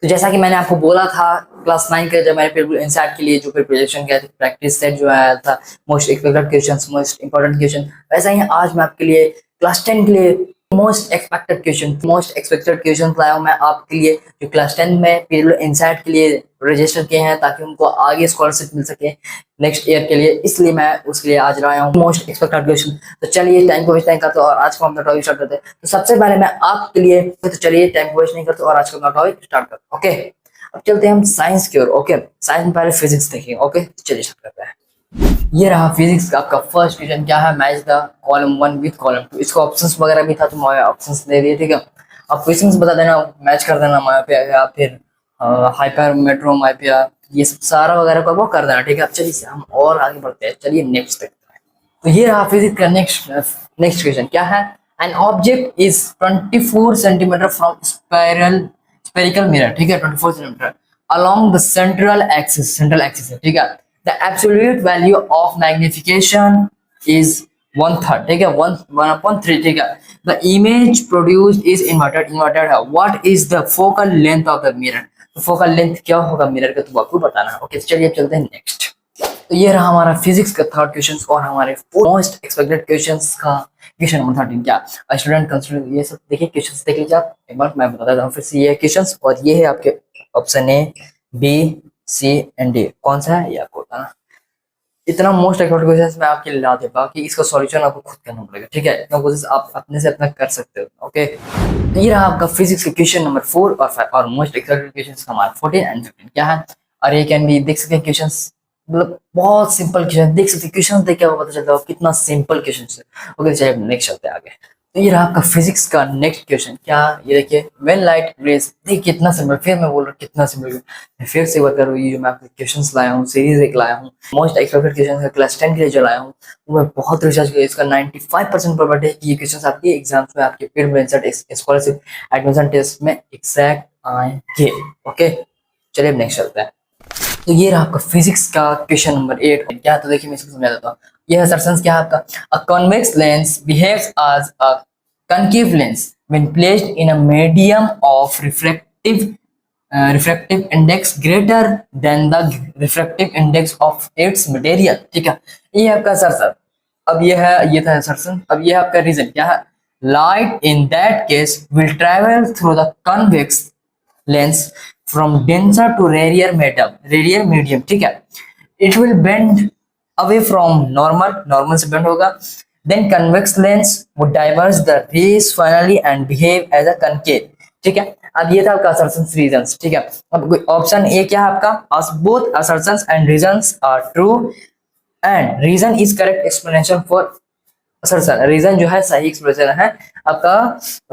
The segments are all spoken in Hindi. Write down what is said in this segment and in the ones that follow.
तो जैसा कि मैंने आपको बोला था क्लास 9 के जब मैंने इंसैट के लिए जो प्रिपरेशन किया था, प्रैक्टिस सेट जो आया था, most expected questions, most important question, वैसा ही आज मैं आपके लिए क्लास 10 के लिए मोस्ट एक्सपेक्टेड क्वेश्चन लाया हूं मैं आपके लिए, जो क्लास 10 में पीरियड इंसैट के लिए रजिस्टर किए हैं ताकि उनको आगे स्कॉलरशिप मिल सके नेक्स्ट ईयर के लिए। इसलिए मैं उसके लिए आज लाया हूँ मोस्ट एक्सपेक्टेड क्वेश्चन। तो चलिए टाइम को वेस्ट नहीं करते और आज को हम टॉपिक स्टार्ट करते हैं। तो सबसे पहले मैं आपके लिए, तो चलिए टाइम को वेस्ट नहीं करते और आज का टॉपिक स्टार्ट करते हैं। ओके, अब चलते हैं हम साइंस की ओर। ओके, साइंस में पहले फिजिक्स देखेंगे। ओके, चलिए स्टार्ट करते हैं। ये रहा फिजिक्स का आपका फर्स्ट क्वेश्चन। क्या है? Match the column 1 with column 2। इसको ऑप्शंस वगैरह भी था तो मैं ऑप्शंस दे दिए, ठीक है। अब क्वेश्चंस बता देना, मैच कर देना मायोपिया या फिर हाइपरमेट्रोमायोपिया, ये सब सारा वगैरह को वो कर देना, ठीक है। अब चलिए हम और आगे बढ़ते हैं, चलिए नेक्स्ट देखते हैं। तो ये रहा फिजिक्स का नेक्स्ट क्वेश्चन। क्या है? N object is 24 centimetre from spherical mirror, ठीक है, 24 centimetre along the central axis है, ठीक है। The absolute value of magnification is 1/3, ठीक है, 1/3, ठीक है। The image produced is inverted है। What is the focal length of the mirror? तो फोकल लेंथ क्या होगा मिरर का, तो आपको बताना है। ओके, चलिए अब चलते हैं नेक्स्ट। तो ये रहा हमारा फिजिक्स का थर्ड क्वेश्चन और हमारे मोस्ट एक्सपेक्टेड क्वेश्चंस का क्वेश्चन नंबर 13। क्या स्टूडेंट कंसीडर, ये सब देखिए क्वेश्चंस देख लीजिए आप एक बार, मैं बता देता हूँ फिर से। ये क्वेश्चंस और ये है आपके option A, B, C and D, कौन सा है ये आपको बताना। इतना मोस्ट एक्सपेक्टेड क्वेश्चन मैं आपके लिए ला दे, बाकी इसका सॉल्यूशन आपको खुद करना पड़ेगा, ठीक है। इतना कोशिश आप अपने से अपना कर सकते हो। ओके, ये रहा आपका फिजिक्स का क्वेश्चन नंबर 4 और 5 और मोस्ट एक्सपेक्टेड क्वेश्चन हमारा 14 एंड 15। क्या है? और ये कैन बी, देख सकते हैं क्वेश्चंस, मतलब बहुत सिंपल क्वेश्चन, देख सकते हैं क्वेश्चन देख के आपको पता चलता है कितना सिंपल क्वेश्चन है। ओके, चलिए नेक्स्ट चलते हैं आगे। तो ये रहा आपका फिजिक्स का नेक्स्ट क्वेश्चन। क्या? ये देखिए, व्हेन लाइट रेज, देखिए कितना सिंपल, फिर मैं बोल रहा हूँ कितना सिंपल। मैं फिर से बात करूँ, ये जो मैं आपके क्वेश्चंस लाया हूँ, सीरीज एक लाया हूँ, मोस्ट एक्सपेक्टेड क्वेश्चन क्लास 10 के लिए जो लाया हूँ, वो मैं बहुत रिसर्च किया। इसका 95% प्रोबेबिलिटी है कि ये क्वेश्चन आपके एग्जाम्स में, आपके पेड स्कॉलरशिप एडमिशन टेस्ट में एग्जैक्ट आएंगे। ओके, चलिए अब नेक्स्ट चलते हैं। तो ये रहा आपका फिजिक्स का क्वेश्चन नंबर 8। क्या? तो देखिए मैं इसको समझा देता हूँ। यह असर्शंस क्या है आपका? A convex lens behaves as a concave lens when placed in a medium of refractive index greater than the refractive index of its material, ठीक है। ये आपका असर्शन। अब ये था असर्शन। अब ये आपका रीजन क्या है? Light in that case will travel through the convex lens from denser to rarer medium, ठीक है। It will bend away from normal से bend होगा। Then convex lens would diverge the rays finally and behave as a concave, ठीक है। अब ये था आपका assertions reasons, ठीक है। अब ऑप्शन ए क्या है आपका? As both assertions and reasons are true and reason is correct explanation for assertion, reason जो है सही एक्सप्लेनेशन है आपका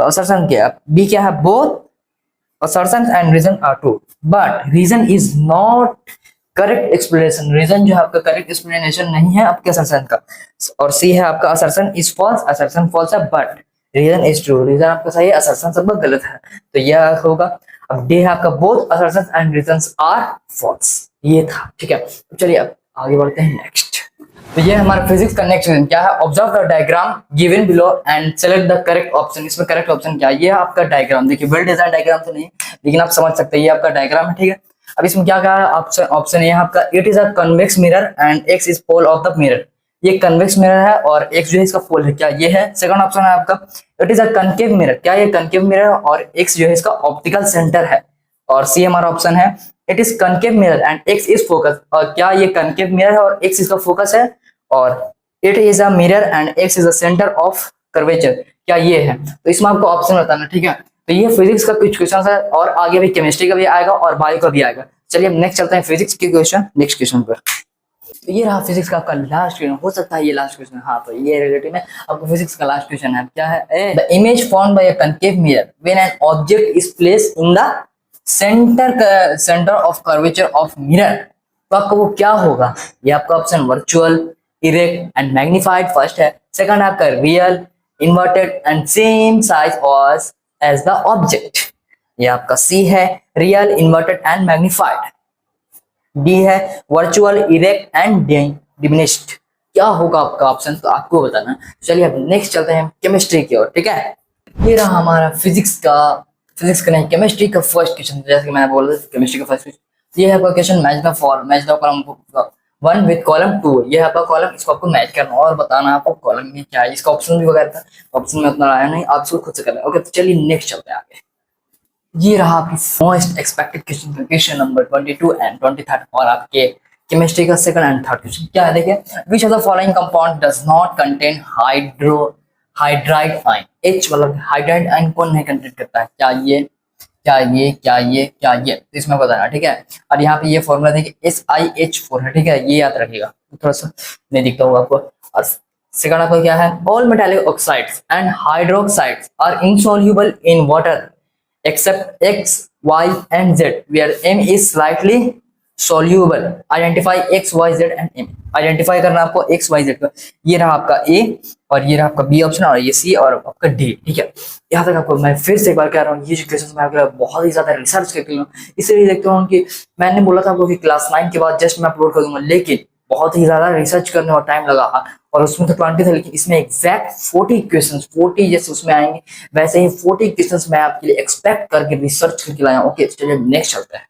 assertion क्या। बी क्या है? Both assertions and reason are true but reason is not correct explanation, reason जो है आपका करेक्ट एक्सप्लेनेशन नहीं है आपके assertion का। और सी है आपका assertion is false, assertion false है but reason is true, reason आपका सही है, assertion सब गलत है। तो यह होगा। अब डी है आपका both assertions and reasons are false, ये था, ठीक है। चलिए अब आगे बढ़ते हैं नेक्स्ट। तो ये हमारा फिजिक्स का नेक्स्ट क्वेश्चन। क्या है? Observe the diagram given below and select the correct option. इसमें करेक्ट ऑप्शन क्या है? ये आपका डायग्राम, देखिए वेल डिजाइन डायग्राम तो नहीं लेकिन आप समझ सकते हैं, ये आपका डायग्राम है, ठीक है। अब इसमें क्या कहा है? ऑप्शन ये आपका, it is a convex mirror and X is pole of the mirror. ये कन्वेक्स मिरर है और एक्स जो है इसका पोल है, क्या ये है? सेकंड ऑप्शन है आपका, it is a concave mirror. क्या ये कनकेव मिरर और एक्स जो है इसका ऑप्टिकल सेंटर है। और सी हमारा ऑप्शन है, it is concave mirror and X is focus. और क्या ये कनकेव मिरर है और एक्स इसका फोकस है। और it is a mirror and X is a centre of curvature, क्या ये है? तो इसमें आपको ऑप्शन बताना, ठीक है। तो ये फिजिक्स का कुछ क्वेश्चन है और आगे भी केमिस्ट्री का भी आएगा और बायो का भी आएगा। चलिए अब नेक्स्ट चलते हैं फिजिक्स के क्वेश्चन, नेक्स्ट क्वेश्चन पर। तो ये रहा फिजिक्स का आपका लास्ट क्वेश्चन, हो सकता है ये लास्ट क्वेश्चन, हाँ तो ये रिलेटेड है आपको फिजिक्स का लास्ट क्वेश्चन है। क्या है? The image formed by a concave mirror when an object is placed in the centre of curvature of mirror. तो आपको वो क्या होगा? ये आपका option virtual, erect and magnified first है। सेकंड आपका real, inverted and same size was as the object. ये आपका सी है, real, inverted and magnified. D है वर्चुअल, इरेक्ट एंड डिमिनिश्ड। क्या होगा आपका ऑप्शन, तो आपको बताना। चलिए अब नेक्स्ट चलते हैं केमिस्ट्री की ओर, ठीक है। ये रहा हमारा फिजिक्स का फिजिक्स का नहीं, केमिस्ट्री का फर्स्ट क्वेश्चन, जैसे कि मैंने बोला केमिस्ट्री का फर्स्ट क्वेश्चन। ये है आपका question, match the column 1 with column 2। ये है आपका कॉलम, इसको आपको मैच करना और बताना आपको कॉलम में क्या है। इसका ऑप्शन भी वगैरह था, ऑप्शन में उतना आया नहीं, आप इसको खुद से करना। ओके, तो चलिए नेक्स्ट चलते हैं आगे। ये रहा आपकी most expected question, question number 22 and 23 और आपके केमिस्ट्री का सेकंड एंड थर्ड क्वेश्चन क्या है, देखिए। विच of the following compound does not contain hydride ion. H मतलब हाइड्राइड आयन कौन नहीं कंटेन करता है, क्या ये, क्या ये, क्या ये, क्या ये, तो इसमें बताना, ठीक है। और यहाँ पे ये फॉर्मूला देखिए SiH4 है, ठीक है, ये याद रखिएगा, थोड़ा सा नहीं दिखता होगा आपको। और सेकंड आपका क्या है, all metallic oxides and hydroxides are insoluble in water except X, Y and Z where M is slightly soluble. Identify X, Y, Z and M. Identify करना आपको X, Y, Z का। ये रहा आपका A और ये रहा आपका B ऑप्शन और ये C और आपका D, ठीक है। यहाँ तक आपको मैं फिर से एक बार कह रहा हूँ, ये जो क्वेश्चन मैं आपके बहुत ही ज्यादा रिसर्च करके हूँ, इसलिए देखता हूँ कि मैंने बोला था आपको कि क्लास 9 के बाद जस्ट मैं अपलोड कर दूंगा, लेकिन बहुत ही ज्यादा रिसर्च करने और टाइम लगा और उसमें तो 20 था, लेकिन इसमें एग्जैक्ट 40 क्वेश्चंस, 40 जैसे उसमें आएंगे वैसे ही 40 क्वेश्चंस मैं आपके लिए एक्सपेक्ट करके रिसर्च करके लाया। ओके, चलिए नेक्स्ट चलते हैं।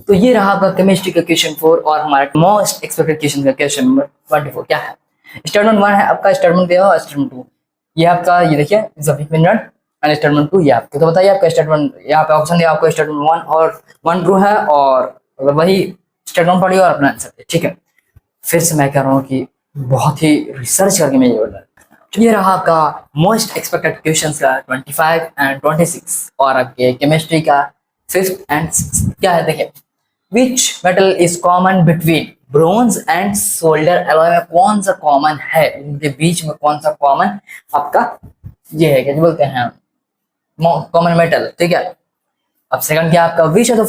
तो ये रहा आपका केमिस्ट्री का क्वेश्चन 4 और हमारा मोस्ट एक्सपेक्टेड क्वेश्चन का क्वेश्चन नंबर 24 क्या है। स्टेटमेंट 1 है आपका, स्टेटमेंट दिया हुआ, स्टेटमेंट 2 ये आपका, ये देखिए मिनट एंड स्टेटमेंट 2 ये आपको, तो बताइए आपका स्टेटमेंट, यहाँ पे ऑप्शन दिया आपको स्टेटमेंट 1 और 1 ट्रू है और वही स्टेटमेंट पढ़िए और अपना आंसर, ठीक है। फिर से मैं कह रहा हूँ कि बहुत ही रिसर्च करके मैं ये बोल रहा हूँ। ये रहा आपका मोस्ट एक्सपेक्टेड क्वेश्चंस का 25 एंड 26 और आपके केमिस्ट्री का 5th एंड 6th क्या है, देखिए। Which metal is common between bronze and solder alloy में कौन सा कॉमन है, इनके बीच में कौन सा कॉमन आपका ये है, क्या बोलते हैं कॉमन मेटल, ठीक है। अब सेकंड क्या आपका, which of the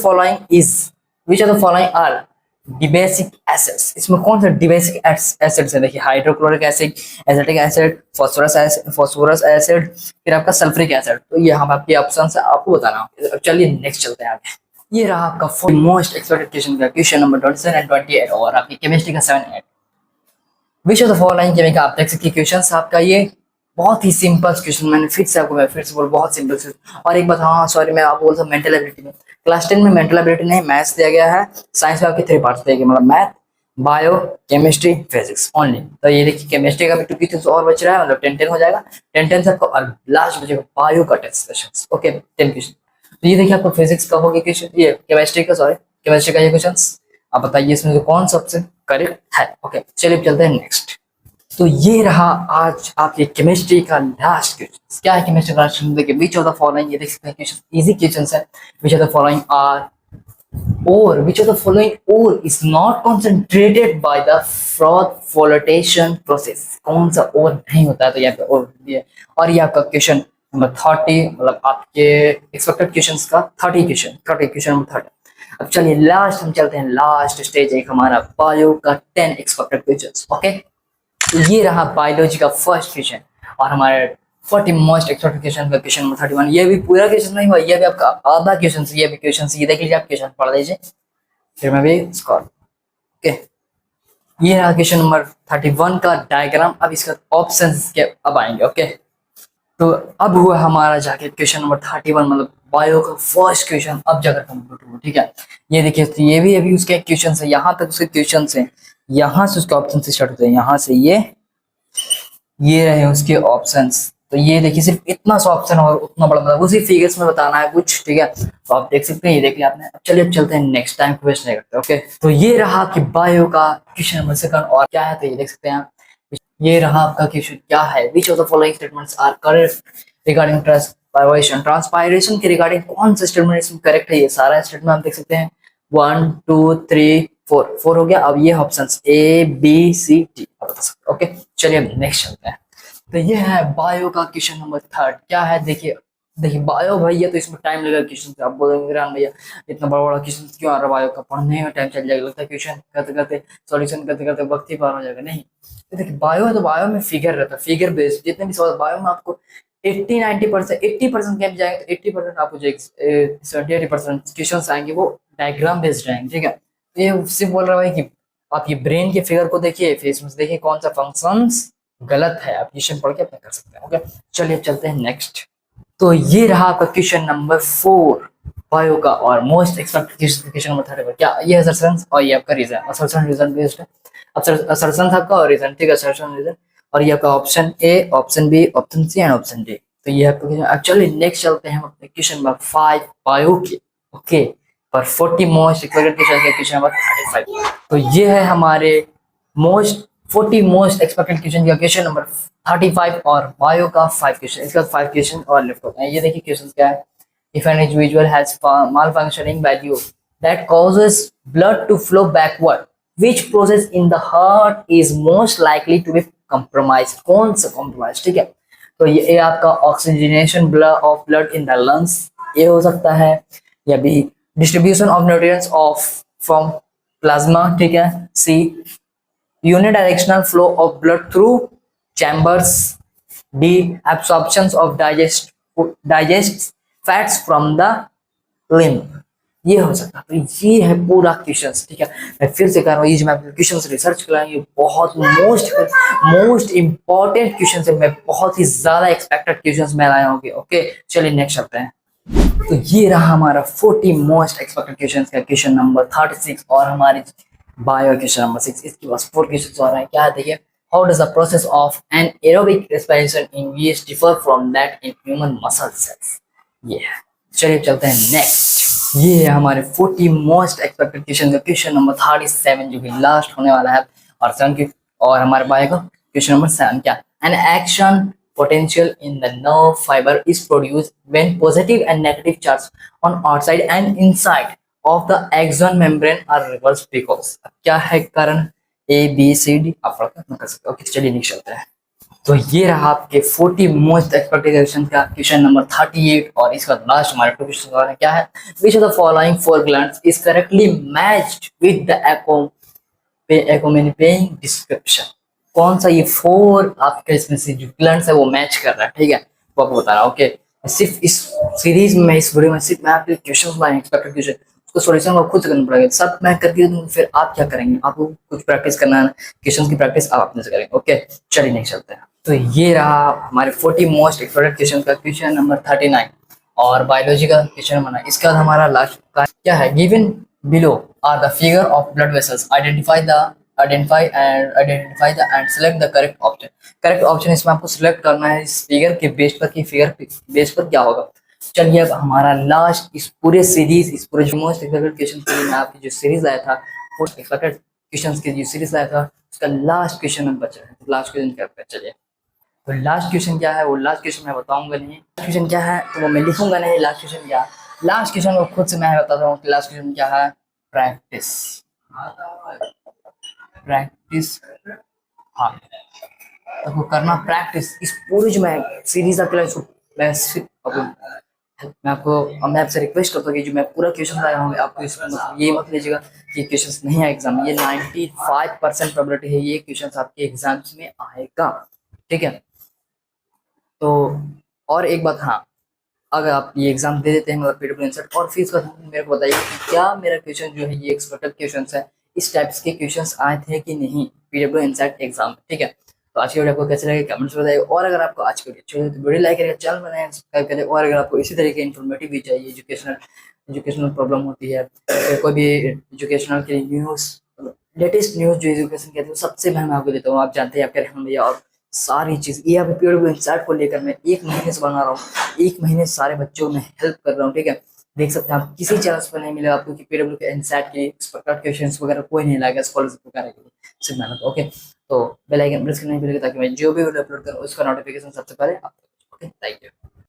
following are dibasic acids, इसमें कौन सा डिबेसिक एसिड्स है, देखिए hydrochloric acid, acetic acid, phosphorus acid, फिर आपका सल्फ्रिक एसिड। तो ये हम आपके ऑप्शन है, आपको बताना। चलिए नेक्स्ट चलते हैं आगे। ये रहा आपका मोस्ट एक्सपेक्टेड क्वेश्चन का क्वेश्चन नंबर 27 एंड 28 और आपकी केमिस्ट्री का 7 8। विच ऑफ द फॉलोइंग केमिकल, आप देख सकते हैं क्वेश्चन आपका ये बहुत ही सिंपल क्वेश्चन, मैंने फिर से आपको बोल बहुत सिंपल क्वेश्चन। और एक बात, हाँ सॉरी मैं आपको बोलता हूँ, मेंटल एबिलिटी में क्लास 10 में मेंटल एबिलिटी नहीं, मैथ्स दिया गया है, साइंस में आपके 3 पार्ट्स दिए गए, मतलब math, bio, chemistry, physics only. तो ये देखिए केमिस्ट्री का भी 2 क्वेश्चन और बच रहा है, मतलब 10 हो जाएगा, 10 सबको, और लास्ट बचेगा बायो का टेस्ट क्वेश्चन। Okay 10 question. तो ये देखिए आपको फिजिक्स का हो गया क्वेश्चन, ये केमिस्ट्री का, सॉरी केमिस्ट्री का ये क्वेश्चन। आप बताइए इसमें कौन सा ऑप्शन करेक्ट है। ओके चलिए चलते हैं नेक्स्ट। तो ये रहा आज आपके केमिस्ट्री का लास्ट क्वेश्चन। क्या है केमिस्ट्री का लास्ट क्वेश्चन, देखिए विच ऑफ द फॉलोइंग, ये देख सकते हैं क्वेश्चन इजी क्वेश्चन है। Which of the following are और which of the following ore is not concentrated by the froth flotation process, कौन सा और नहीं होता है, तो यहाँ पे और दिया। और ये आपका क्वेश्चन नंबर 30, मतलब आपके एक्सपेक्टेड क्वेश्चंस का 30 क्वेश्चन नंबर 30। अब चलिए लास्ट हम चलते हैं, लास्ट स्टेज एक हमारा बायो का 10 एक्सपेक्टेड क्वेश्चंस। ओके, तो ये रहा बायोलॉजी का फर्स्ट क्वेश्चन और हमारे 40 मोस्ट एक्सपेक्टेड क्वेश्चन का क्वेश्चन नंबर 31। ये भी पूरा क्वेश्चन नहीं हुआ, ये भी आपका आधा क्वेश्चन, ये भी क्वेश्चन, ये देख लीजिए, आप क्वेश्चन पढ़ लीजिए फिर मैं भी स्कोर। ओके, ये रहा क्वेश्चन नंबर 31 का डायग्राम। अब इसका ऑप्शंस के अब आएंगे। ओके, तो अब हुआ हमारा जाके क्वेश्चन नंबर 31, मतलब बायो का फर्स्ट क्वेश्चन अब जाकर कंप्लीट हुआ, ठीक है। ये देखिए, तो ये भी अभी उसके क्वेश्चन है, यहाँ तक उसके क्वेश्चन है, यहाँ से उसके ऑप्शन से स्टार्ट होते हैं, यहाँ से ये रहे उसके ऑप्शंस। तो ये देखिए सिर्फ इतना सा ऑप्शन और उतना बड़ा, मतलब उसी फिगर्स में बताना है कुछ, ठीक है। तो आप देख सकते हैं, ये देख लिया आपने। अब चलिए अब चलते हैं नेक्स्ट टाइम क्वेश्चन नहीं करते। ओके, तो ये रहा कि बायो का क्वेश्चन नंबर सेकंड और क्या है, तो ये देख सकते हैं आप। ये रहा आपका क्वेश्चन क्या है, which of the following statements are correct regarding transpiration के रिगार्डिंग कौन सा स्टेटमेंट इसमें करेक्ट है। ये सारा स्टेटमेंट आप देख सकते हैं, 1 2 3 4 हो गया। अब ये options A B C D आप बता सकते हैं। ओके, चलिए अब नेक्स्ट चलते हैं। तो ये है बायो का क्वेश्चन नंबर 3 क्या है, देखिए बायो भैया, तो इसमें टाइम लगेगा क्वेश्चन से। आप बोलेंगे राम भैया इतना बड़ा बड़ा क्वेश्चन क्यों आ रहा है, बायो का पढ़ने में टाइम चल जाएगा, लगता है क्वेश्चन करते करते सॉल्यूशन करते करते वक्त ही पार हो जाएगा। नहीं, तो देखिए बायो है तो बायो में फिगर रहता है, फिगर बेस्ड जितने भी सवाल बायो में आपको 80-90% 80% कैप जाएंगे, तो 80% आपको जो 70-80% क्वेश्चन आएंगे वो डायग्राम बेस्ड रहेंगे, ठीक है। ये सिर्फ बोल रहा है कि आप ये ब्रेन के फिगर को देखिए, फिर इसमें देखिए कौन सा फंक्शंस गलत है, आप क्वेश्चन पढ़ के अपना कर सकते हैं। ओके, चलिए अब चलते हैं नेक्स्ट। तो ये रहा आपका क्वेश्चन नंबर 4 बायो का, और मोस्ट एक्सपेक्टेड क्वेश्चन नंबर 30 क्या ये असर्शन और ये आपका रीजन, असर्शन रीजन बेस्ड है। असर्शन था आपका और रीजन, ठीक है, असर्शन रीजन, और ये आपका option A, option B, option C and option D. तो ये आपका क्वेश्चन। एक्चुअली नेक्स्ट चलते हैं हम अपने क्वेश्चन नंबर 5 बायो के, ओके, पर 40 मोस्ट एक्सपेक्टेड क्वेश्चन के क्वेश्चन नंबर 35। तो ये है हमारे मोस्ट 40 मोस्ट एक्सपेक्टेड क्वेश्चन का क्वेश्चन नंबर 35 और बायो का 5 क्वेश्चन, इसका 5 क्वेश्चन और लिफ्ट होते हैं। ये देखिए क्वेश्चन क्या है। If an individual has malfunctioning value that causes blood to flow backward, which process in the heart is most likely to be compromised? कौन सा compromised, ठीक है। तो ये आपका oxygenation of blood in the lungs, ये हो सकता है, या B distribution of nutrients of from plasma, ठीक है, सी unidirectional flow of blood through chambers, D absorptions of digest fats from the limb, ये हो सकता है। तो ये है पूरा क्वेश्चंस, ठीक है। मैं फिर से कह रहा हूँ, ये जो मैं क्वेश्चंस रिसर्च कर रहा हूँ ये बहुत मोस्ट इंपॉर्टेंट क्वेश्चंस है, मैं बहुत ही ज्यादा एक्सपेक्टेड क्वेश्चंस मैं लाया होंगे, ओके। चलिए नेक्स्ट चलते हैं। तो ये रहा हमारा 40 मोस्ट एक्सपेक्टेड क्वेश्चंस का क्वेश्चन नंबर 36 और हमारी बायो क्वेश्चन नंबर 6। इसके पास 4 क्वेश्चन और हैं। क्या है देखिए, how does the process of an aerobic respiration in VS differ from that in human muscle cells, ये है। चलिए चलते हैं नेक्स्ट। ये है हमारे 40 मोस्ट एक्सपेक्टेड क्वेश्चन का क्वेश्चन नंबर 37 जो कि लास्ट होने वाला है, और 7 की, और हमारे बायो का क्वेश्चन नंबर 7 क्या, an action potential in the nerve fiber is produced when positive and negative charge on outside and inside of the axon membrane are reversed because, क्या है कारण, A B C D आप कर सकते हो, ओके। चलिए नेक्स्ट चलते हैं। तो ये रहा आपके 40 मोस्ट एक्सपेक्टेड क्वेश्चन का क्वेश्चन नंबर 38 और इसका लास्ट हमारे क्वेश्चन और है। क्या है, which of the following 4 glands is correctly matched with the accompanying description? कौन सा ये 4 आपके इसमें से जो ग्लैंड्स है वो मैच कर रहा है, ठीक है, वो आपको बता रहा हूँ, ओके। सिर्फ इस सीरीज में, इस वीडियो में सिर्फ मैं आपके क्वेश्चंस लाए एक्सपेक्टेड क्वेश्चन, उसको सॉल्यूशन को खुद करना पड़ेगा। सब मैं करके दूं, फिर आप क्या करेंगे, आपको कुछ प्रैक्टिस करना है, क्वेश्चंस की प्रैक्टिस आप अपने से करेंगे, ओके। चलिए नेक्स्ट चलते हैं। तो ये रहा हमारे 40 मोस्ट एक्सपेक्टेड क्वेश्चन का क्वेश्चन नंबर 39 और बायोलॉजी का क्वेश्चन नंबर 9। इसका हमारा लास्ट का क्या है, given below are the figure of blood vessels, identify and select the correct option। Correct option इसमें आपको सिलेक्ट करना है इस फिगर के बेस पर, कि फिगर बेस पर क्या होगा। चलिए अब हमारा लास्ट इस पूरे सीरीज, इस पूरे मोस्ट एक्सपेक्टेड क्वेश्चन के लिए मैं आपकी जो सीरीज लाया था, मोस्ट एक्सपेक्टेड क्वेश्चंस की जो सीरीज लाया था, उसका लास्ट क्वेश्चन अब बचा है। तो लास्ट क्वेश्चन करते हैं, चलिए। तो लास्ट क्वेश्चन क्या है, वो लास्ट क्वेश्चन मैं बताऊंगा नहीं, क्वेश्चन क्या है तो वो मैं लिखूंगा नहीं, लास्ट क्वेश्चन क्या, लास्ट क्वेश्चन को खुद से मैं बताता हूँ। लास्ट क्वेश्चन क्या है, प्रैक्टिस, हाँ, तो करना प्रैक्टिस। इस पूरी जो मैं सीरीज आपके लिए मैं सिर्फ मैं आपसे रिक्वेस्ट करता हूँ कि जो मैं पूरा क्वेश्चन लाया हूँ आपको इसमें मतलब ये मत लीजिएगा कि क्वेश्चंस नहीं है एग्जाम में, ये 95% प्रोबेबिलिटी है ये क्वेश्चंस आपके एग्जाम्स में आएगा, ठीक है। तो और एक बात, हाँ, अगर आप ये एग्जाम दे देते हैं मतलब पीडब्ल्यू इंसर्ट और फीस का मेरे को बताइए कि क्या मेरा क्वेश्चन जो है ये एक्सपेक्टेड क्वेश्चन है, इस टाइप्स के क्वेश्चंस आए थे कि नहीं पीडब्ल्यू इंसर्ट एग्जाम, ठीक है। तो आज की वीडियो आपको कैसे लगे कमेंट्स में बताइए, और अगर आपको आज की वीडियो अच्छी लगे तो वीडियो लाइक करिए, चैनल बनाए, सब्सक्राइब करिए, और अगर आपको इसी तरह के इन्फॉर्मेटिव भी चाहिए, एजुकेशनल प्रॉब्लम होती है, तो कोई भी एजुकेशनल के न्यूज़, लेटेस्ट न्यूज़ जो एजुकेशन कहते हैं सबसे पहले मैं आपको देता हूँ। आप जानते हैं आपके रहमान भैया, और सारी चीज़ ये अभी पीडब्ल्यू इंसर्ट को लेकर मैं 1 महीने से बना रहा हूँ, 1 महीने से सारे बच्चों में हेल्प कर रहा हूँ, ठीक है। देख सकते हैं आप किसी चैनल पर नहीं मिलेगा आपको कि पीडब्ल्यू के इंसर्ट के एक्सपेक्टेड क्वेश्चंस वगैरह कोई नहीं लाएगा स्कॉलरशिप वगैरह के लिए, सिर्फ मेहनत, ओके। तो बेल आइकन प्रेस करना नहीं भूलिएगा ताकि मैं जो भी वीडियो अपलोड करूँ उसका नोटिफिकेशन सबसे पहले आप, ओके। Thank you.